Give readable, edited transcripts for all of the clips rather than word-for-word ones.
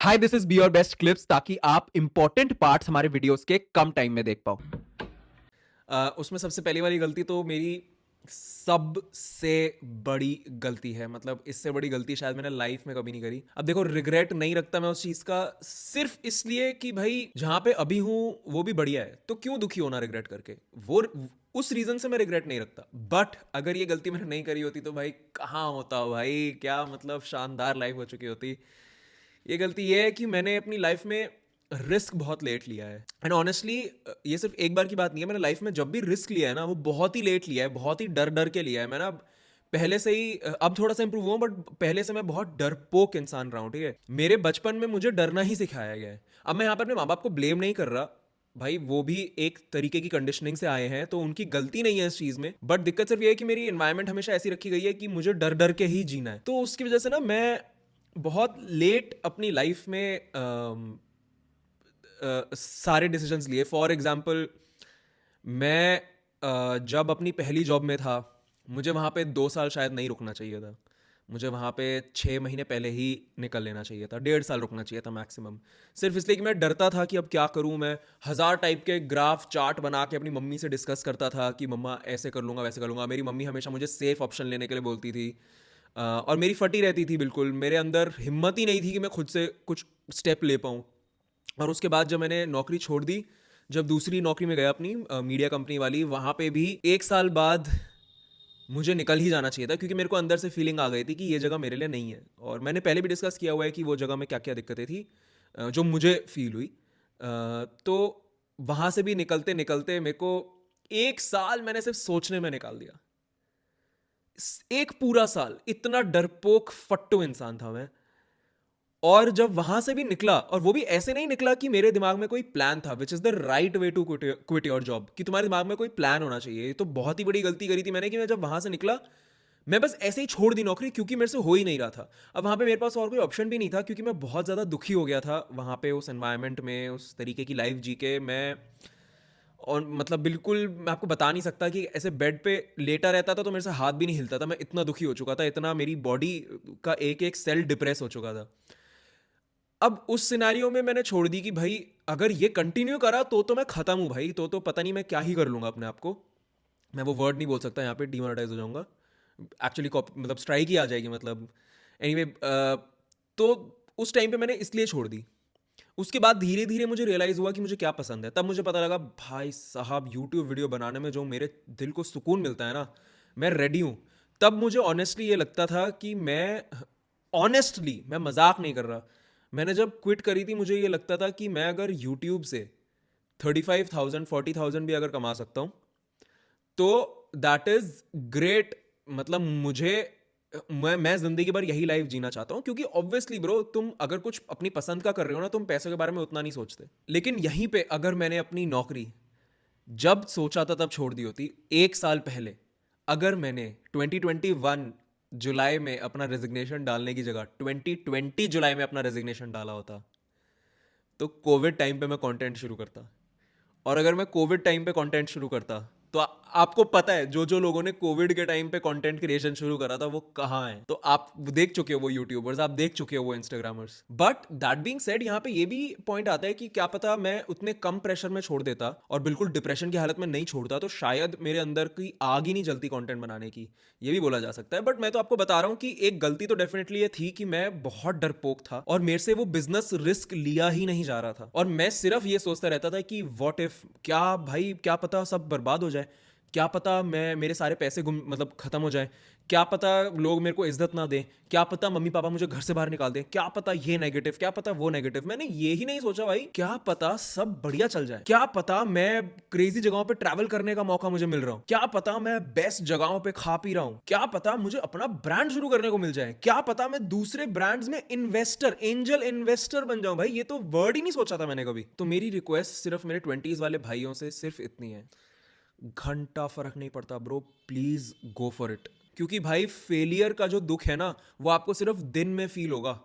Hi this is B your best clips ताकि आप important parts हमारे वीडियोस के कम टाइम में देख पाओ। उसमें सबसे पहली वाली गलती तो मेरी सबसे बड़ी गलती है। मतलब इससे बड़ी गलती शायद मैंने लाइफ में कभी नहीं करी। अब देखो, रिग्रेट नहीं रखता मैं उस चीज़ का, सिर्फ इसलिए कि भाई जहाँ पे अभी हूँ वो भी बढ़िया है, तो क्यों दुखी होना रिग्रेट करके। वो उस रीज़न से मैं रिग्रेट नहीं रखता। बट अगर ये गलती मैंने नहीं करी होती तो भाई कहाँ होता भाई, क्या मतलब शानदार लाइफ हो चुकी होती। ये गलती ये है कि मैंने अपनी लाइफ में रिस्क बहुत लेट लिया है। एंड ऑनेस्टली ये सिर्फ एक बार की बात नहीं है। मैंने लाइफ में जब भी रिस्क लिया है ना, वो बहुत ही लेट लिया है, बहुत ही डर डर के लिया है। मैंने अब पहले से ही अब थोड़ा सा इंप्रूव हुआ, बट पहले से मैं बहुत डरपोक इंसान रहा हूँ। ठीक है, मेरे बचपन में मुझे डरना ही सिखाया गया है। अब मैं यहाँ पर अपने माँ बाप को ब्लेम नहीं कर रहा भाई, वो भी एक तरीके की कंडीशनिंग से आए हैं, तो उनकी गलती नहीं है इस चीज़ में। बट दिक्कत सिर्फ ये है कि मेरी एनवायरनमेंट हमेशा ऐसी रखी गई है कि मुझे डर डर के ही जीना है। तो उसकी वजह से ना मैं बहुत लेट अपनी लाइफ में सारे डिसीजंस लिए। फॉर एग्जांपल, मैं जब अपनी पहली जॉब में था, मुझे वहाँ पे 2 साल शायद नहीं रुकना चाहिए था। मुझे वहाँ पे 6 महीने पहले ही निकल लेना चाहिए था, 1.5 साल रुकना चाहिए था मैक्सिमम। सिर्फ इसलिए कि मैं डरता था कि अब क्या करूँ। मैं 1000 टाइप के ग्राफ चार्ट बना के अपनी मम्मी से डिस्कस करता था कि मम्मा ऐसे कर लूँगा, वैसे कर लूँगा। मेरी मम्मी हमेशा मुझे सेफ ऑप्शन लेने के लिए बोलती थी। और मेरी फटी रहती थी बिल्कुल। मेरे अंदर हिम्मत ही नहीं थी कि मैं खुद से कुछ स्टेप ले पाऊँ। और उसके बाद जब मैंने नौकरी छोड़ दी, जब दूसरी नौकरी में गया अपनी मीडिया कंपनी वाली, वहाँ पे भी 1 साल बाद मुझे निकल ही जाना चाहिए था, क्योंकि मेरे को अंदर से फीलिंग आ गई थी कि ये जगह मेरे लिए नहीं है। और मैंने पहले भी डिस्कस किया हुआ है कि वो जगह में क्या क्या दिक्कतें थी जो मुझे फील हुई। तो वहाँ से भी निकलते निकलते मेरे को 1 साल मैंने सिर्फ सोचने में निकाल दिया। एक पूरा साल इतना डरपोक फट्टू इंसान था मैं। और जब वहां से भी निकला, और वो भी ऐसे नहीं निकला कि मेरे दिमाग में कोई प्लान था, which is the right way to quit your job, कि तुम्हारे दिमाग में कोई प्लान होना चाहिए। ये तो बहुत ही बड़ी गलती करी थी मैंने कि मैं जब वहां से निकला, मैं बस ऐसे ही छोड़ दी नौकरी, क्योंकि मेरे से हो ही नहीं रहा था। अब वहां पे मेरे पास और कोई ऑप्शन भी नहीं था, क्योंकि मैं बहुत ज़्यादा दुखी हो गया था वहां पे, उस एनवायरनमेंट में, उस तरीके की लाइफ जी के मैं। और मतलब बिल्कुल मैं आपको बता नहीं सकता कि ऐसे बेड पे लेटा रहता था तो मेरे से हाथ भी नहीं हिलता था। मैं इतना दुखी हो चुका था, इतना मेरी बॉडी का एक एक सेल डिप्रेस हो चुका था। अब उस सिनेरियो में मैंने छोड़ दी कि भाई अगर ये कंटिन्यू करा तो मैं खत्म हूँ भाई। तो पता नहीं मैं क्या ही कर लूँगा अपने आप को। मैं वो वर्ड नहीं बोल सकता यहाँ पे, डिमोनेटाइज हो जाऊँगा। एक्चुअली मतलब स्ट्राइक ही आ जाएगी मतलब। एनीवे तो उस टाइम पे मैंने इसलिए छोड़ दी। उसके बाद धीरे धीरे मुझे रियलाइज़ हुआ कि मुझे क्या पसंद है। तब मुझे पता लगा भाई साहब, यूट्यूब वीडियो बनाने में जो मेरे दिल को सुकून मिलता है ना, मैं रेडी हूँ। तब मुझे ऑनेस्टली ये लगता था कि मैं मजाक नहीं कर रहा, मैंने जब क्विट करी थी मुझे ये लगता था कि मैं अगर यूट्यूब से 35,000 40,000 भी अगर कमा सकता हूँ तो दैट इज ग्रेट। मतलब मैं जिंदगी भर यही लाइफ जीना चाहता हूँ, क्योंकि ऑब्वियसली ब्रो, तुम अगर कुछ अपनी पसंद का कर रहे हो ना, तुम पैसों के बारे में उतना नहीं सोचते। लेकिन यहीं पे अगर मैंने अपनी नौकरी जब सोचा था तब छोड़ दी होती, 1 साल पहले, अगर मैंने 2021 जुलाई में अपना रेजिग्नेशन डालने की जगह 2020 जुलाई में अपना रेजिग्नेशन डाला होता, तो कोविड टाइम पे मैं कंटेंट शुरू करता। और अगर मैं कोविड टाइम पे कंटेंट शुरू करता तो आपको पता है जो जो लोगों ने कोविड के टाइम पे कंटेंट क्रिएशन शुरू करा था वो कहाँ है। तो आप देख चुके हो वो यूट्यूबर्स, आप देख चुके हो वो Instagrammers. But that being said, यहाँ पे ये भी पॉइंट आता है कि क्या पता मैं उतने कम प्रेशर में छोड़ देता और बिल्कुल डिप्रेशन की हालत में नहीं छोड़ता, तो शायद मेरे अंदर की आग ही नहीं जलती कंटेंट बनाने की। ये भी बोला जा सकता है। बट मैं तो आपको बता रहा हूँ कि एक गलती तो डेफिनेटली ये थी कि मैं बहुत डरपोक था और मेरे से वो बिजनेस रिस्क लिया ही नहीं जा रहा था। और मैं सिर्फ ये सोचता रहता था कि व्हाट इफ, क्या भाई क्या पता सब बर्बाद हो जाए, क्या पता मैं मेरे सारे पैसे गुम मतलब खत्म हो जाए, क्या पता लोग मेरे को इज्जत ना दें, क्या पता मम्मी पापा मुझे घर से बाहर निकाल दें, क्या पता ये नेगेटिव, क्या पता वो नेगेटिव। मैंने ये ही नहीं सोचा भाई, क्या पता सब बढ़िया चल जाए, क्या पता मैं क्रेजी जगहों पे ट्रैवल करने का मौका मुझे मिल रहा हूँ, क्या पता मैं बेस्ट जगहों पे खा पी रहा हूँ, क्या पता मुझे अपना ब्रांड शुरू करने को मिल जाए, क्या पता मैं दूसरे ब्रांड्स में इन्वेस्टर, एंजल इन्वेस्टर बन जाऊं। भाई ये तो वर्ड ही नहीं सोचा था मैंने कभी। तो मेरी रिक्वेस्ट सिर्फ मेरे 20s वाले भाइयों से सिर्फ इतनी है, घंटा फर्क नहीं पड़ता bro, please go for it. क्योंकि भाई फेलियर का जो दुख है ना, वो आपको सिर्फ दिन में फील होगा,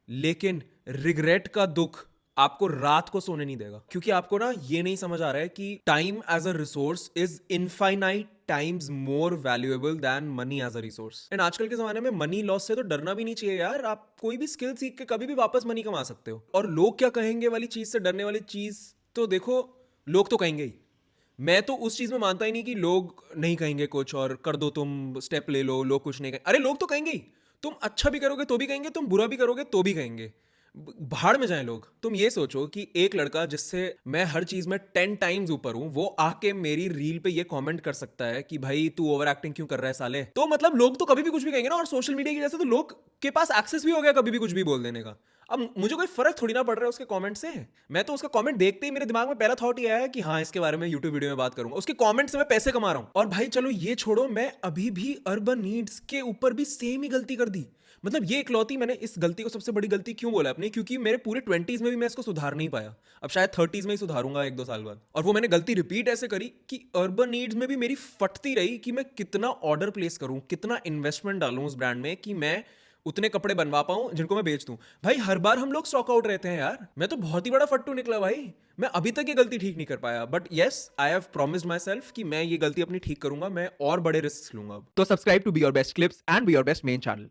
लेकिन रिग्रेट का दुख आपको रात को सोने नहीं देगा, क्योंकि आपको ना ये नहीं समझ आ रहा है कि time as a resource is infinite times more valuable than money as a resource. And आजकल के जमाने में मनी लॉस से तो डरना भी नहीं चाहिए यार। आप कोई भी स्किल सीख के कभी भी वापस मनी कमा सकते हो। और लोग क्या कहेंगे वाली चीज से डरने वाली चीज, तो देखो, लोग तो कहेंगे ही। मैं तो उस चीज में मानता ही नहीं कि लोग नहीं कहेंगे कुछ और कर दो, तुम स्टेप ले लो, लोग कुछ नहीं कहेंगे। अरे लोग तो कहेंगे ही। तुम अच्छा भी करोगे तो भी कहेंगे, तुम बुरा भी करोगे तो भी कहेंगे। भाड़ में जाए लोग। तुम ये सोचो कि एक लड़का जिससे मैं हर चीज में 10 टाइम्स ऊपर हूं, वो आके मेरी रील पे ये कमेंट कर सकता है कि भाई तू ओवर एक्टिंग क्यों कर रहा है साले। तो मतलब लोग तो कभी भी कुछ भी कहेंगे ना। और सोशल मीडिया की वजह से तो लोग के पास एक्सेस भी हो गया कभी भी कुछ भी बोल देने का। अब मुझे कोई फर्क थोड़ी ना पड़ रहा है उसके कमेंट से। मैं तो उसका कमेंट देखते ही मेरे दिमाग में पहला थॉट ये आया कि हाँ, इसके बारे में यूट्यूब वीडियो में बात करूंगा। उसके कमेंट से मैं पैसे कमा रहा हूं। और भाई चलो ये छोड़ो, मैं अभी भी अर्बन नीड्स के ऊपर भी सेम ही गलती कर दी। मतलब ये इकलौती, मैंने इस गलती को सबसे बड़ी गलती क्यों बोला अपनी, क्योंकि मेरे पूरे 20s में भी मैं इसको सुधार नहीं पाया। अब शायद 30s में ही सुधारूंगा 1-2 साल बाद। और वो मैंने गलती रिपीट ऐसे करी कि अर्बन नीड्स में भी मेरी फटती रही कि मैं कितना ऑर्डर प्लेस करूं, कितना इन्वेस्टमेंट डालूं उस ब्रांड में कि मैं उतने कपड़े बनवा पाऊं जिनको मैं बेच दूं। भाई हर बार हम लोग स्टॉक आउट रहते हैं यार। मैं तो बहुत ही बड़ा फट्टू निकला भाई। मैं अभी तक ये गलती ठीक नहीं कर पाया। But yes, I have promised my self कि मैं ये गलती अपनी ठीक करूंगा। मैं और बड़े रिस्क लूंगा अब। तो subscribe to be your best clips and be your best main channel.